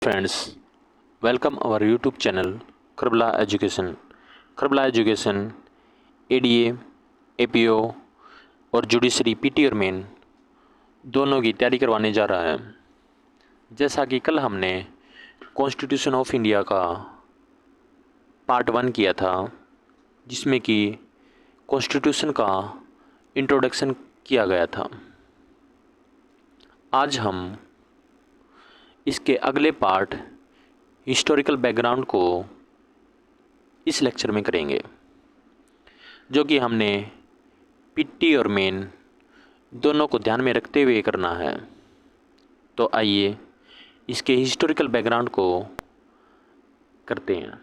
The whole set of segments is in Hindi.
friends, welcome our YouTube channel Karbala Education. Karbala Education ADA, APO और जुडिशरी पीटी और मेन दोनों की तैयारी करवाने जा रहा है। जैसा कि कल हमने कॉन्स्टिट्यूशन ऑफ इंडिया का पार्ट 1 किया था, जिसमें कि कॉन्स्टिट्यूशन का इंट्रोडक्शन किया गया था। आज हम इसके अगले पार्ट हिस्टोरिकल बैकग्राउंड को इस लेक्चर में करेंगे, जो कि हमने पीटी और मेन दोनों को ध्यान में रखते हुए करना है। तो आइए इसके हिस्टोरिकल बैकग्राउंड को करते हैं।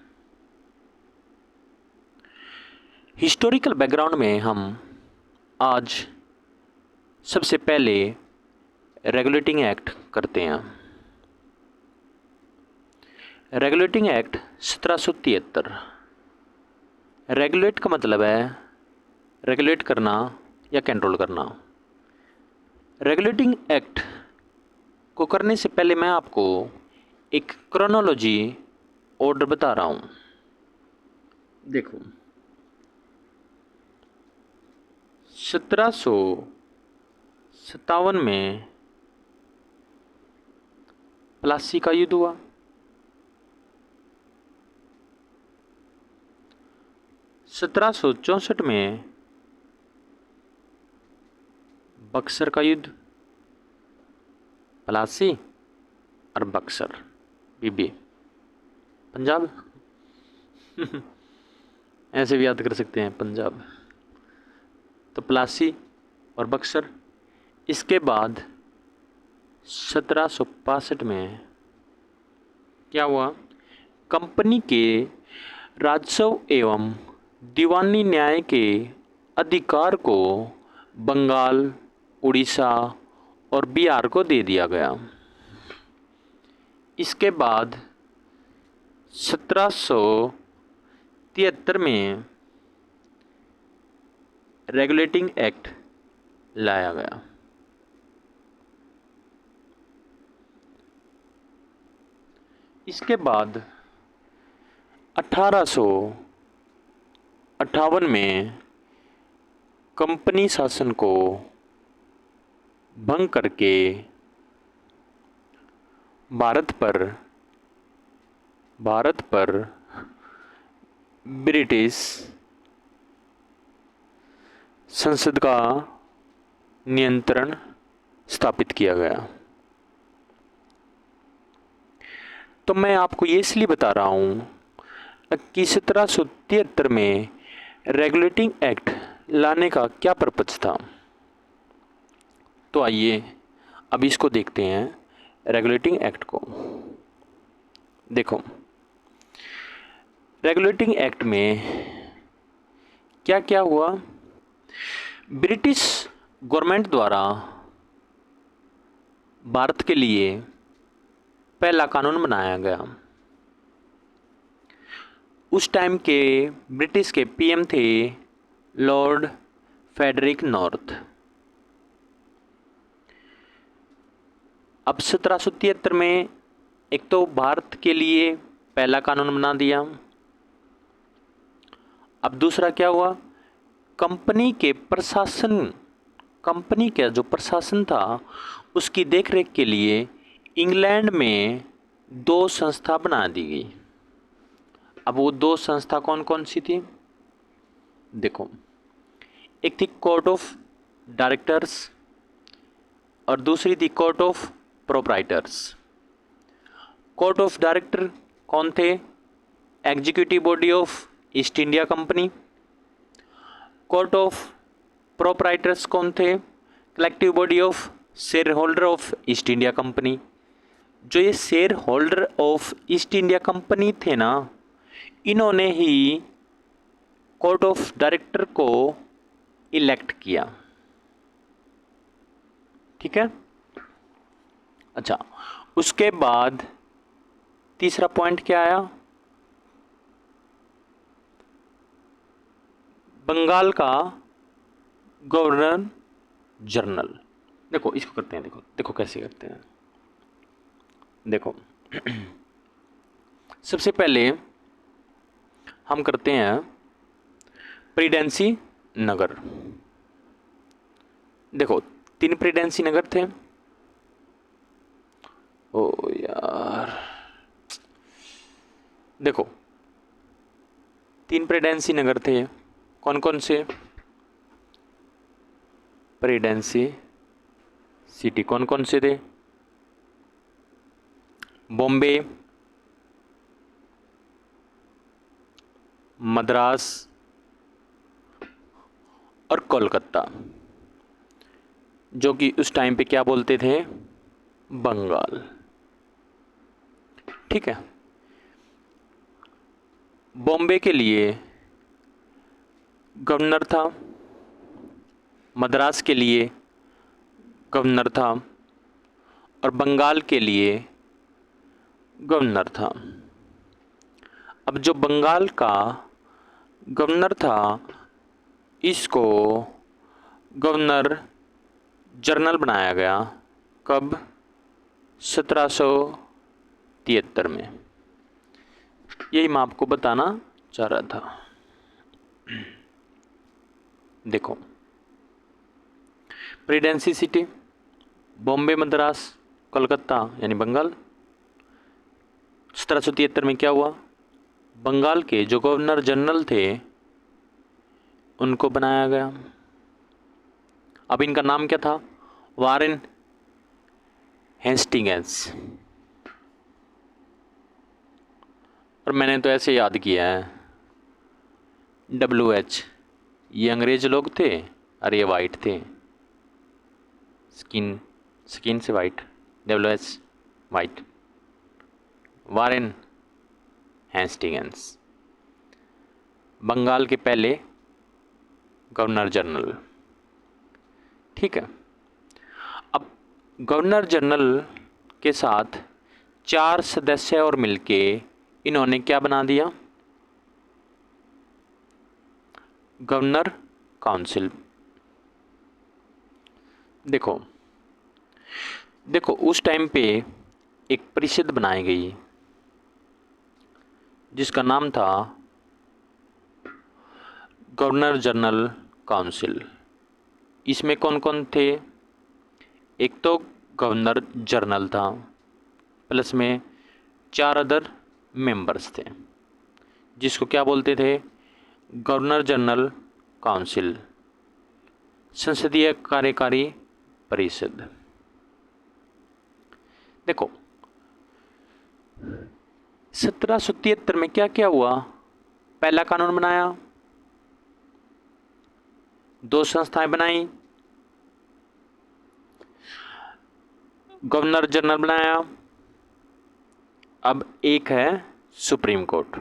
हिस्टोरिकल बैकग्राउंड में हम आज सबसे पहले रेगुलेटिंग एक्ट करते हैं। Regulating act 1773। रेगुलेट का मतलब है रेगुलेट करना या कंट्रोल करना। रेगुलेटिंग एक्ट को करने से पहले मैं आपको एक क्रोनोलॉजी ऑर्डर बता रहा हूँ। देखो, 1757 में प्लासी का युद्ध हुआ। 1764 में बक्सर का युद्ध। प्लासी और बक्सर बीबी पंजाब ऐसे भी याद कर सकते हैं, पंजाब। तो प्लासी और बक्सर। इसके बाद 1765 में क्या हुआ? कंपनी के राजस्व एवं दीवानी न्याय के अधिकार को बंगाल, उड़ीसा और बिहार को दे दिया गया। इसके बाद 1773 में रेगुलेटिंग एक्ट लाया गया। इसके बाद 1858 में कंपनी शासन को भंग करके भारत पर ब्रिटिश संसद का नियंत्रण स्थापित किया गया। तो मैं आपको ये इसलिए बता रहा हूँ कि 1773 में रेगुलेटिंग एक्ट लाने का क्या पर्पज था। तो आइए अब इसको देखते हैं, रेगुलेटिंग एक्ट को। देखो, रेगुलेटिंग एक्ट में क्या क्या हुआ? ब्रिटिश गवर्नमेंट द्वारा भारत के लिए पहला कानून बनाया गया। उस टाइम के ब्रिटिश के पीएम थे लॉर्ड फेडरिक नॉर्थ। अब 1773 में एक तो भारत के लिए पहला कानून बना दिया। अब दूसरा क्या हुआ? कंपनी का जो प्रशासन था उसकी देखरेख के लिए इंग्लैंड में 2 संस्था बना दी गई। अब वो 2 संस्था कौन कौन सी थी? देखो, एक थी कोर्ट ऑफ डायरेक्टर्स और दूसरी थी court of proprietors. Court of director कौन थे? Executive body of east India company. Court of proprietors कौन थे? Collective body of share holder of east India company. जो ये share holder of east India company थे ना, इन्होंने ही कोर्ट ऑफ डायरेक्टर को इलेक्ट किया। ठीक है। अच्छा, उसके बाद तीसरा पॉइंट क्या आया? बंगाल का गवर्नर जनरल। देखो इसको करते हैं, देखो कैसे करते हैं। देखो सबसे पहले हम करते हैं प्रेसिडेंसी नगर। देखो 3 प्रेसिडेंसी नगर थे। ओ यार, देखो 3 प्रेसिडेंसी नगर थे। कौन कौन से? प्रेसिडेंसी सिटी कौन कौन से थे? बॉम्बे, मद्रास और कोलकाता, जो कि उस टाइम पे क्या बोलते थे? बंगाल। ठीक है। बॉम्बे के लिए गवर्नर था, मद्रास के लिए गवर्नर था और बंगाल के लिए गवर्नर था। अब जो बंगाल का गवर्नर था, इसको गवर्नर जनरल बनाया गया। कब? 1773 में। यही मैं आपको बताना चाह रहा था। देखो प्रेसिडेंसी सिटी बॉम्बे, मद्रास, कलकत्ता यानी बंगाल। 1773 में क्या हुआ? बंगाल के जो गवर्नर जनरल थे उनको बनाया गया। अब इनका नाम क्या था? Warren Hastings. और मैंने तो ऐसे याद किया है, WH। ये अंग्रेज लोग थे और ये वाइट थे, स्किन से white. WH white. Warren Hastings Bengal के पहले गवर्नर जनरल। ठीक है। अब गवर्नर जनरल के साथ 4 सदस्य और मिलके इन्होंने क्या बना दिया? Governor council. देखो उस टाइम पे एक परिषद बनाई गई जिसका नाम था गवर्नर जनरल काउंसिल। इसमें कौन कौन थे? एक तो गवर्नर जनरल था, प्लस में 4 अदर मेंबर्स थे, जिसको क्या बोलते थे? गवर्नर जनरल काउंसिल, संसदीय कार्यकारी परिषद। देखो 1773 में क्या क्या हुआ? पहला कानून बनाया, 2 संस्थाएं बनाई, गवर्नर जनरल बनाया। अब एक है सुप्रीम कोर्ट।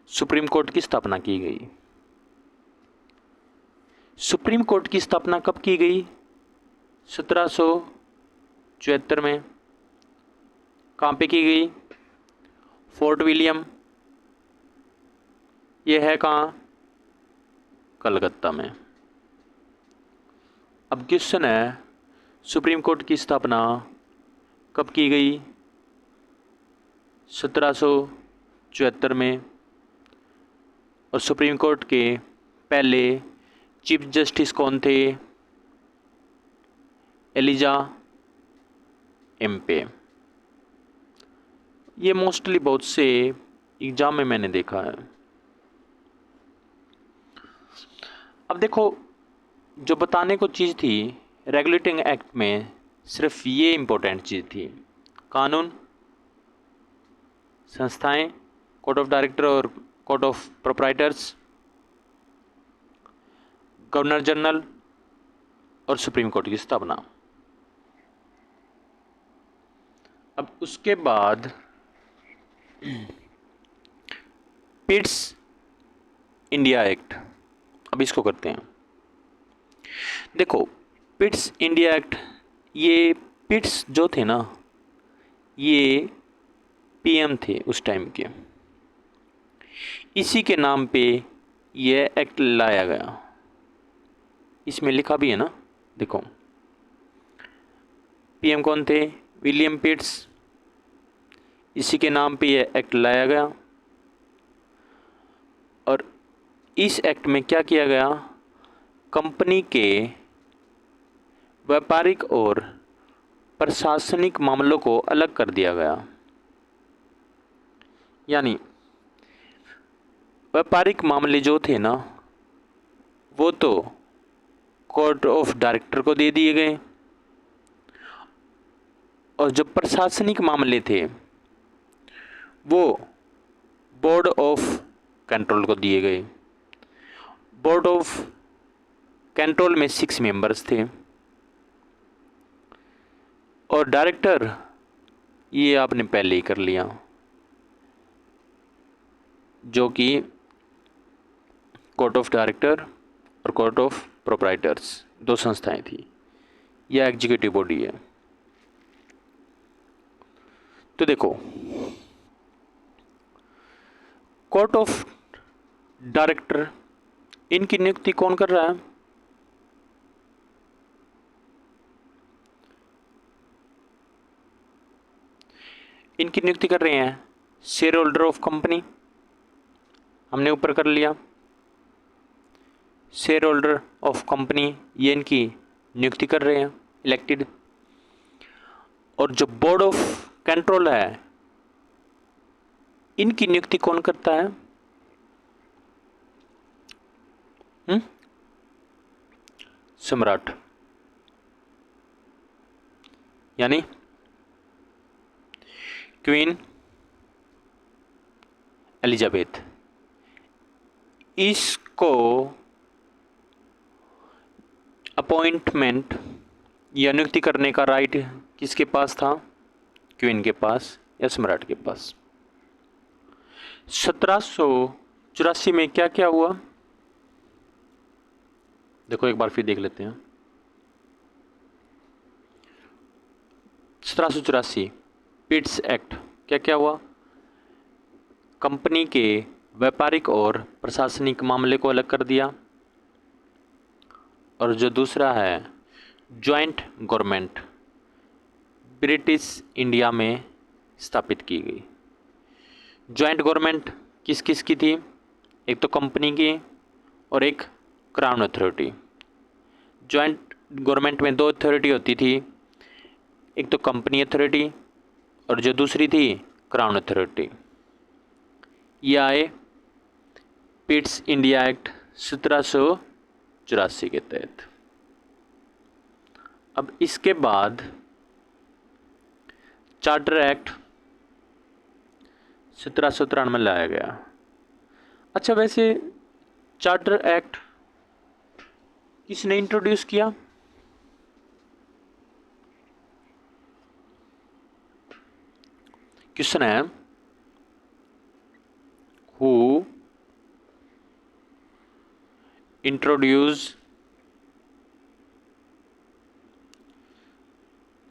सुप्रीम कोर्ट की स्थापना की गई। सुप्रीम कोर्ट की स्थापना कब की गई? 1774 में। कहाँ पे की गई? Fort William. यह है कहाँ? कलकत्ता में। अब क्वेश्चन है, सुप्रीम कोर्ट की स्थापना कब की गई? 1774 में। और सुप्रीम कोर्ट के पहले चीफ जस्टिस कौन थे? एलिजा एम्पे। ये मोस्टली बहुत से एग्जाम में मैंने देखा है। अब देखो, जो बताने को चीज़ थी रेगुलेटिंग एक्ट में, सिर्फ ये इम्पोर्टेंट चीज़ थी। कानून, संस्थाएं, कोर्ट ऑफ डायरेक्टर और court of proprietors, governor general और सुप्रीम कोर्ट की स्थापना। अब उसके बाद पिट्स इंडिया एक्ट। अब इसको करते हैं। देखो पिट्स इंडिया एक्ट, ये पिट्स जो थे ना, ये PM थे उस टाइम के। इसी के नाम पे ये एक्ट लाया गया। इसमें लिखा भी है ना, देखो PM कौन थे? विलियम पिट्स, इसी के नाम पे यह एक्ट लाया गया। और इस एक्ट में क्या किया गया, कंपनी के व्यापारिक और प्रशासनिक मामलों को अलग कर दिया गया। यानी व्यापारिक मामले जो थे ना, वो तो कोर्ट ऑफ डायरेक्टर को दे दिए गए, और जो प्रशासनिक मामले थे वो बोर्ड ऑफ कंट्रोल को दिए गए। बोर्ड ऑफ कंट्रोल में 6 मेंबर्स थे, और डायरेक्टर ये आपने पहले ही कर लिया, जो कि कोर्ट ऑफ डायरेक्टर और कोर्ट ऑफ प्रोप्राइटर्स 2 संस्थाएं थी। यह एग्जीक्यूटिव बॉडी है। तो देखो, कोर्ट ऑफ डायरेक्टर, इनकी नियुक्ति कौन कर रहा है, इनकी नियुक्ति कर रहे हैं शेयर होल्डर ऑफ कंपनी, हमने ऊपर कर लिया। शेयर होल्डर ऑफ कंपनी ये इनकी नियुक्ति कर रहे हैं, इलेक्टेड। और जो बोर्ड ऑफ कंट्रोल है, इनकी नियुक्ति कौन करता है, सम्राट, यानी क्वीन एलिजाबेथ। इसको अपॉइंटमेंट या नियुक्ति करने का राइट किसके पास था, क्वीन के पास या सम्राट के पास। 1784 में क्या क्या हुआ, देखो एक बार फिर देख लेते हैं। 1784 पिट्स एक्ट, क्या क्या हुआ, कंपनी के व्यापारिक और प्रशासनिक मामले को अलग कर दिया। और जो दूसरा है जॉइंट गवर्नमेंट, ब्रिटिश इंडिया में स्थापित की गई। जॉइंट गवर्नमेंट किस किस की थी, एक तो कंपनी की और एक क्राउन अथॉरिटी। जॉइंट गवर्नमेंट में 2 अथॉरिटी होती थी, एक तो कंपनी अथॉरिटी और जो दूसरी थी क्राउन अथॉरिटी। ये आए पिट्स इंडिया एक्ट 1784 के तहत। अब इसके बाद चार्टर एक्ट 1793 में लाया गया। अच्छा, वैसे चार्टर एक्ट किसने इंट्रोड्यूस किया, क्वेश्चन है, who introduce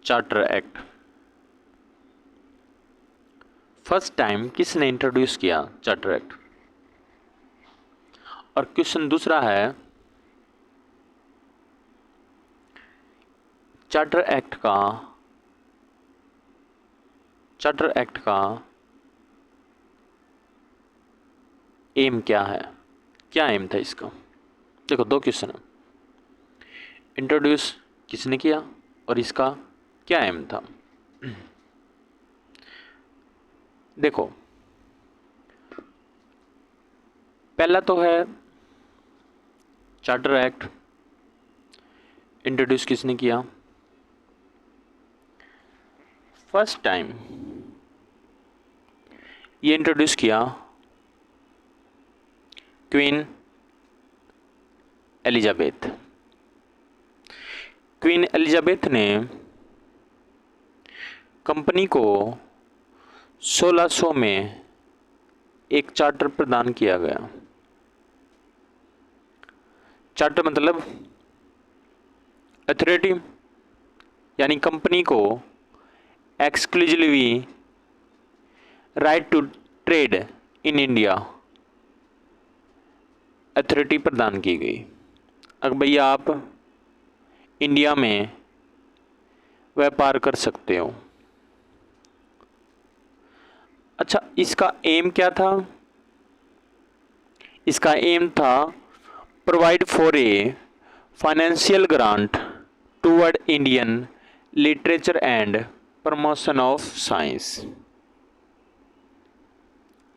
charter act. First time किसने इंट्रोड्यूस किया चार्टर एक्ट। और क्वेश्चन दूसरा है, चार्टर एक्ट का एम क्या है, क्या एम था इसका। देखो 2 क्वेश्चन है, इंट्रोड्यूस किसने किया और इसका क्या एम था। देखो, पहला तो है चार्टर एक्ट इंट्रोड्यूस किसने किया। फर्स्ट टाइम ये इंट्रोड्यूस किया क्वीन एलिजाबेथ। क्वीन एलिजाबेथ ने कंपनी को 1600 में एक चार्टर प्रदान किया गया। चार्टर मतलब अथॉरिटी, यानी कंपनी को exclusively right to trade in India authority प्रदान की गई। अब भैया आप इंडिया में व्यापार कर सकते हो। अच्छा, इसका एम क्या था? इसका एम था provide for a financial grant toward Indian literature and promotion of science.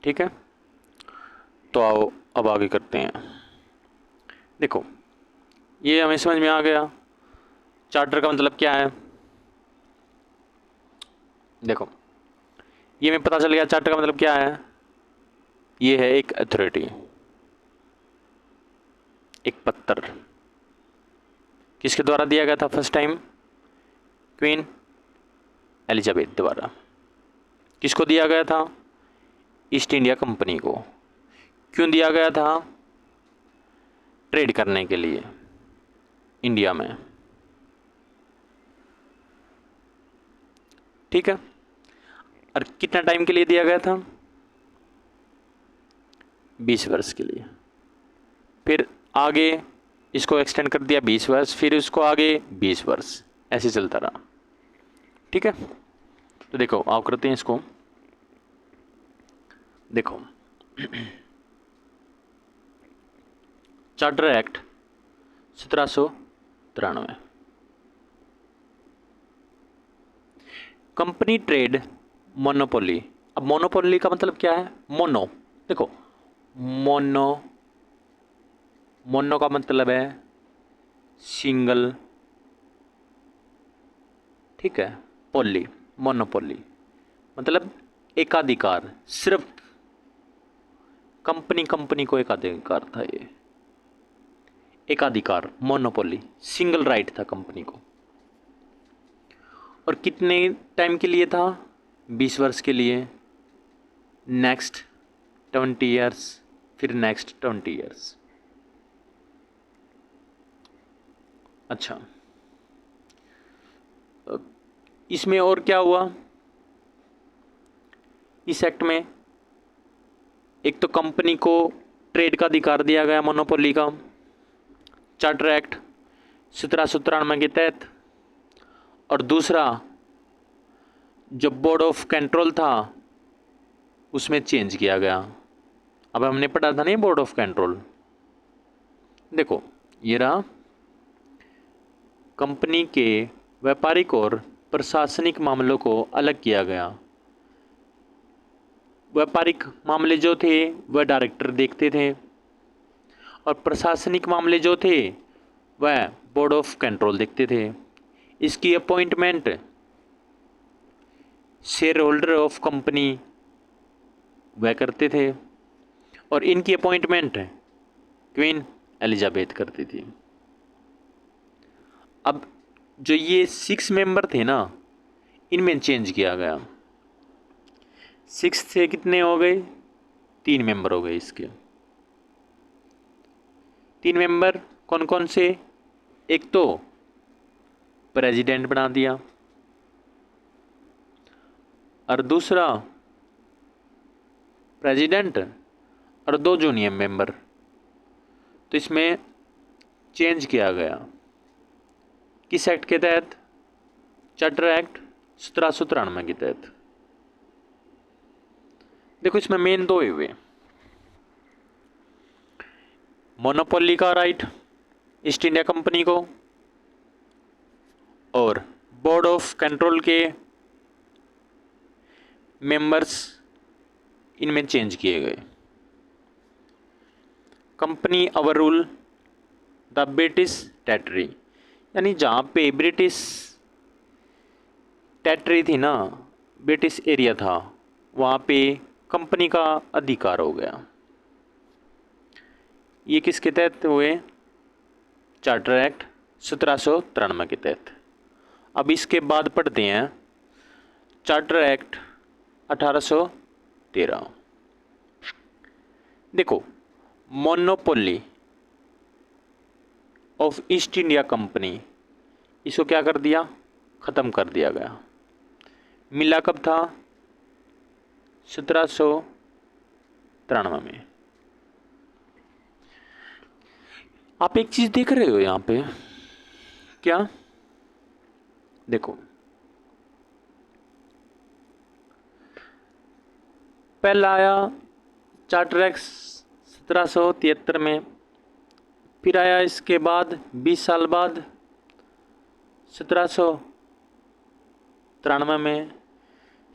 ठीक है, तो आओ अब आगे करते हैं। देखो, ये हमें समझ में आ गया चार्टर का मतलब क्या है। देखो, ये हमें पता चल गया चार्टर का मतलब क्या है। ये है एक अथॉरिटी, एक पत्र। किसके द्वारा दिया गया था फर्स्ट टाइम? क्वीन एलिजाबेथ द्वारा। किसको दिया गया था? ईस्ट इंडिया कंपनी को। क्यों दिया गया था? ट्रेड करने के लिए इंडिया में। ठीक है, और कितना टाइम के लिए दिया गया था? 20 वर्ष के लिए। फिर आगे इसको एक्सटेंड कर दिया 20 वर्ष, फिर उसको आगे 20 वर्ष, ऐसे चलता रहा। ठीक है, तो देखो आओ करते हैं इसको। देखो, charter act 1793। Company trade monopoly. अब मोनोपोली का मतलब क्या है? मोनो। देखो, मोनो, मोनो का मतलब है सिंगल, ठीक है। पोली, मोनोपोली मतलब एकाधिकार, सिर्फ कंपनी को एकाधिकार था। ये एकाधिकार, मोनोपोली, सिंगल राइट था कंपनी को। और कितने टाइम के लिए था? 20 वर्ष के लिए, नेक्स्ट 20 ईयर्स, फिर नेक्स्ट 20 ईयर्स। अच्छा, इसमें और क्या हुआ इस एक्ट में? एक तो कंपनी को ट्रेड का अधिकार दिया गया, मोनोपोली का, चार्टर एक्ट 1793 के तहत। और दूसरा, जो बोर्ड ऑफ कंट्रोल था उसमें चेंज किया गया। अब हमने पढ़ा था नहीं बोर्ड ऑफ कंट्रोल। देखो, ये रहा, कंपनी के व्यापारिक और प्रशासनिक मामलों को अलग किया गया। व्यापारिक मामले जो थे वह डायरेक्टर देखते थे, और प्रशासनिक मामले जो थे वह बोर्ड ऑफ कंट्रोल देखते थे। इसकी appointment share holder of company वह करते थे, और इनकी अपॉइंटमेंट क्वीन एलिजाबेथ करती थी। अब जो ये 6 मेंबर थे ना, इनमें चेंज किया गया। 6 से कितने हो गए? 3 मेंबर हो गए इसके। 3 मेंबर कौन कौन से? एक तो प्रेसिडेंट बना दिया, और दूसरा प्रेसिडेंट और 2 जूनियर मेंबर। तो इसमें चेंज किया गया किस एक्ट के तहत? चार्टर एक्ट 1793 के तहत। देखो, इसमें मेन 2 हुए, मोनोपोली का राइट ईस्ट इंडिया कंपनी को, और बोर्ड ऑफ कंट्रोल के मेंबर्स, इनमें चेंज किए गए। Company over rule the British territory, यानी जहाँ पे ब्रिटिश टेरिटरी थी ना, ब्रिटिश एरिया था, वहाँ पे कंपनी का अधिकार हो गया। ये किसके तहत हुए? चार्टर एक्ट 1793 के तहत। अब इसके बाद पढ़ते हैं चार्टर एक्ट 1813। देखो, monopoly of east India company, इसको क्या कर दिया? ख़त्म कर दिया गया। मिला कब था? 1793 में। आप एक चीज़ देख रहे हो यहाँ पे, क्या? देखो, पहला आया चार्टर एक्ट 1773 में, फिर आया इसके बाद 20 साल बाद 1793 में,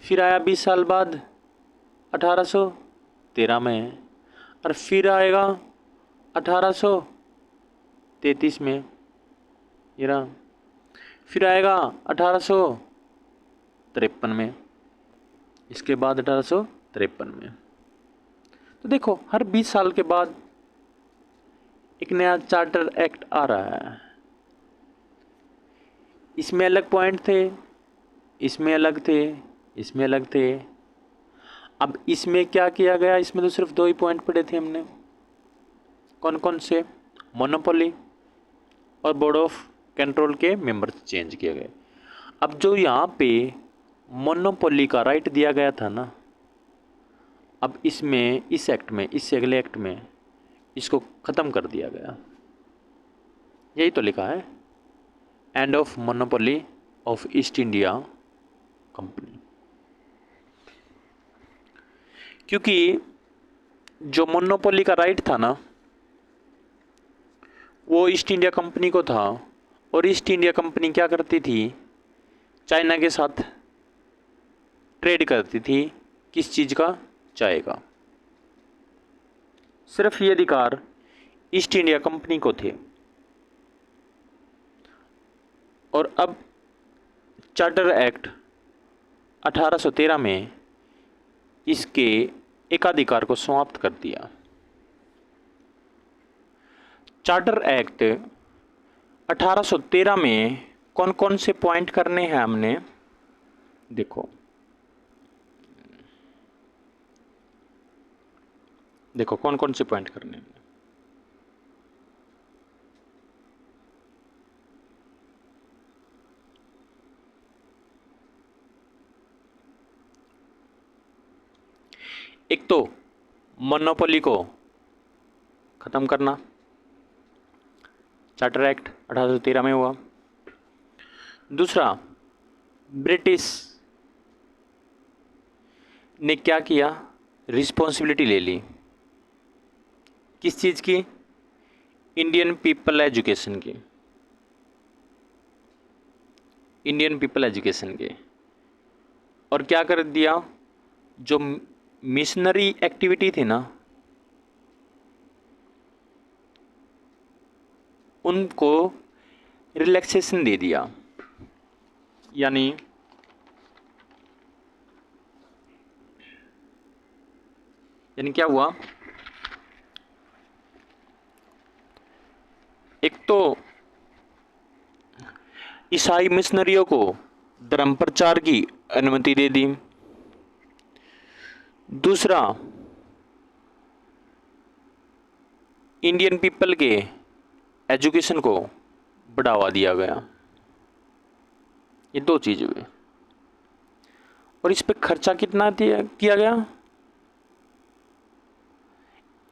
फिर आया 20 साल बाद 1813 में, और फिर आएगा 1833 में, ये रहा, फिर आएगा 1853 में, इसके बाद 1853 में। तो देखो हर 20 साल के बाद एक नया चार्टर एक्ट आ रहा है। इसमें अलग पॉइंट थे, इसमें अलग थे, इसमें अलग थे। अब इसमें क्या किया गया, इसमें तो सिर्फ 2 ही पॉइंट पढ़े थे हमने। कौन कौन से? मोनोपोली और बोर्ड ऑफ कंट्रोल के मेंबर्स चेंज किए गए। अब जो यहाँ पे मोनोपोली का राइट दिया गया था ना, अब इसमें इस एक्ट में, इससे अगले एक्ट में इसको ख़त्म कर दिया गया। यही तो लिखा है, end of monopoly of east India company. क्योंकि जो मोनोपोली का राइट था ना, वो ईस्ट इंडिया कंपनी को था, और ईस्ट इंडिया कंपनी क्या करती थी? चाइना के साथ ट्रेड करती थी। किस चीज़ का? चाय का। सिर्फ ये अधिकार ईस्ट इंडिया कंपनी को थे। और अब चार्टर एक्ट 1813 में इसके एकाधिकार को समाप्त कर दिया। चार्टर एक्ट 1813 में कौन कौन से पॉइंट करने हैं हमने? देखो कौन कौन से पॉइंट करने हैं। एक तो मोनोपोली को ख़त्म करना, चार्टर एक्ट 1813 में हुआ। दूसरा, ब्रिटिश ने क्या किया? रिस्पॉन्सिबिलिटी ले ली। किस चीज़ की? इंडियन पीपल एजुकेशन की, इंडियन पीपल एजुकेशन के। और क्या कर दिया? जो मिशनरी एक्टिविटी थी ना, उनको रिलैक्सेशन दे दिया। यानी क्या हुआ? एक तो ईसाई मिशनरियों को धर्म प्रचार की अनुमति दे दी। दूसरा, इंडियन पीपल के एजुकेशन को बढ़ावा दिया गया। ये 2 चीज़ हुई। और इस पे खर्चा कितना किया गया?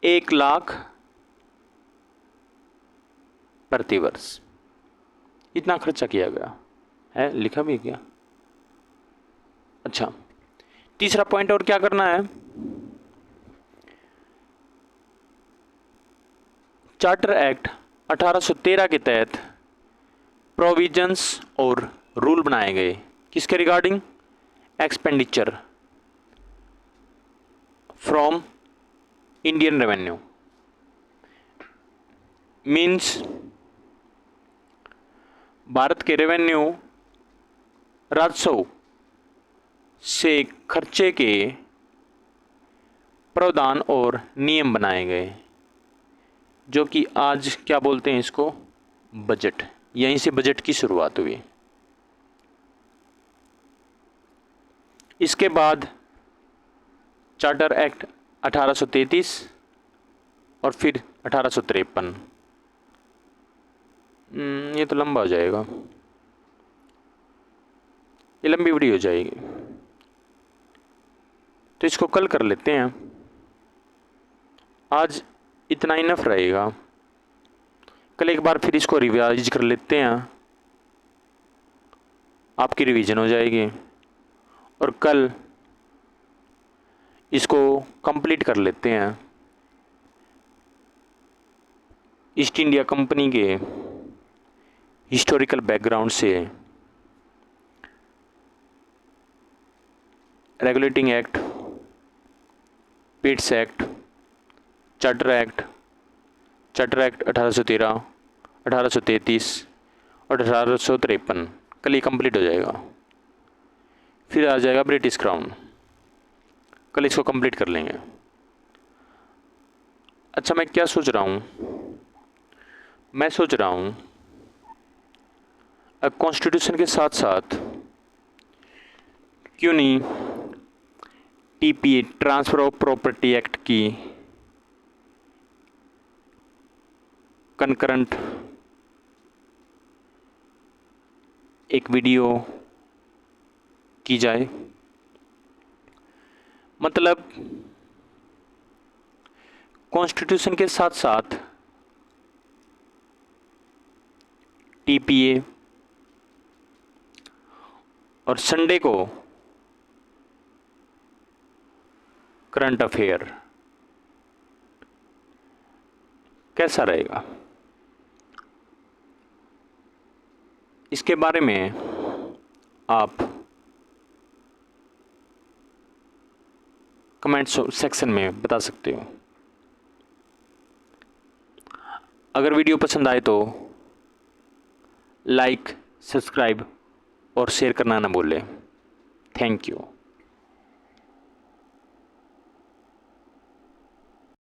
1 लाख प्रति वर्ष, इतना खर्चा किया गया है। लिखा भी क्या? अच्छा, तीसरा पॉइंट और क्या करना है? चार्टर एक्ट 1813 के तहत प्रोविजंस और रूल बनाए गए। किसके regarding? Expenditure from Indian revenue. Means Bharat के रेवेन्यू राजस्व से खर्चे के प्रावधान और नियम बनाए गए, जो कि आज क्या बोलते हैं इसको? बजट। यहीं से बजट की शुरुआत हुई। इसके बाद चार्टर एक्ट 1833 और फिर 1853। ये तो लंबा हो जाएगा, ये लंबी वीडियो हो जाएगी, तो इसको कल कर लेते हैं। आज इतना इनफ रहेगा। कल एक बार फिर इसको रिवाइज कर लेते हैं, आपकी रिवीजन हो जाएगी। और कल इसको कंप्लीट कर लेते हैं। ईस्ट इंडिया कंपनी के हिस्टोरिकल बैकग्राउंड से regulating act, Pitt's act, charter act 1813, 1833 और 1853 कल ही कंप्लीट हो जाएगा। फिर आ जाएगा ब्रिटिश क्राउन, कल इसको कंप्लीट कर लेंगे। अच्छा, मैं क्या सोच रहा हूँ, मैं सोच रहा हूँ कॉन्स्टिट्यूशन के साथ साथ क्यों नहीं TPA, transfer of property act की कनकरेंट एक वीडियो की जाए। मतलब कॉन्स्टिट्यूशन के साथ साथ टीपीए और संडे को करंट अफेयर, कैसा रहेगा? इसके बारे में आप कमेंट सेक्शन में बता सकते हो। अगर वीडियो पसंद आए तो लाइक, सब्सक्राइब और शेयर करना ना भूलें। Thank you.